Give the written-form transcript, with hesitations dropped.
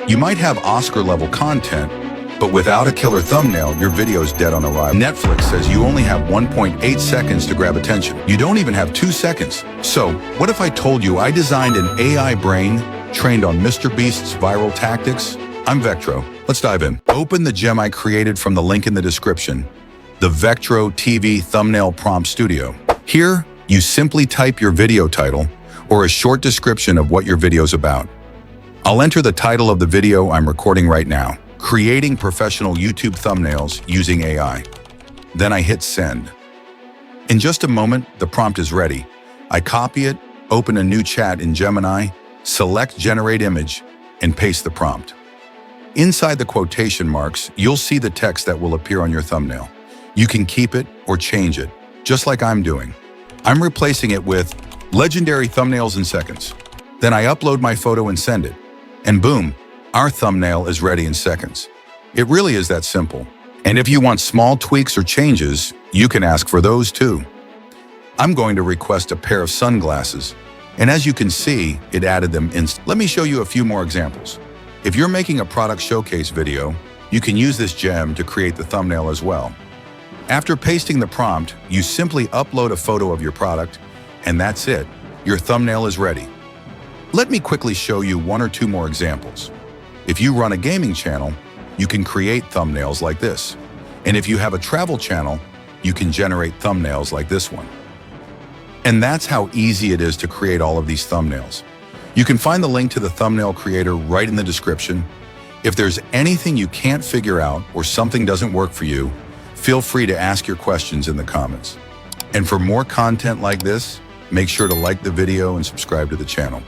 You might have Oscar-level content, but without a killer thumbnail, your video's dead on arrival. Netflix says you only have 1.8 seconds to grab attention. You don't even have 2 seconds. So, what if I told you I designed an AI brain trained on Mr. Beast's viral tactics? I'm Vectro. Let's dive in. Open the gem I created from the link in the description, the Vectro TV Thumbnail Prompt Studio. Here, you simply type your video title or a short description of what your video's about. I'll enter the title of the video I'm recording right now, Creating Professional YouTube Thumbnails Using AI. Then I hit send. In just a moment, the prompt is ready. I copy it, open a new chat in Gemini, select Generate Image, and paste the prompt. Inside the quotation marks, you'll see the text that will appear on your thumbnail. You can keep it or change it, just like I'm doing. I'm replacing it with legendary thumbnails in seconds. Then I upload my photo and send it. And boom, our thumbnail is ready in seconds. It really is that simple. And if you want small tweaks or changes, you can ask for those too. I'm going to request a pair of sunglasses. And as you can see, it added them instantly. Let me show you a few more examples. If you're making a product showcase video, you can use this gem to create the thumbnail as well. After pasting the prompt, you simply upload a photo of your product, and that's it. Your thumbnail is ready. Let me quickly show you 1 or 2 more examples. If you run a gaming channel, you can create thumbnails like this. And if you have a travel channel, you can generate thumbnails like this one. And that's how easy it is to create all of these thumbnails. You can find the link to the thumbnail creator right in the description. If there's anything you can't figure out or something doesn't work for you, feel free to ask your questions in the comments. And for more content like this, make sure to like the video and subscribe to the channel.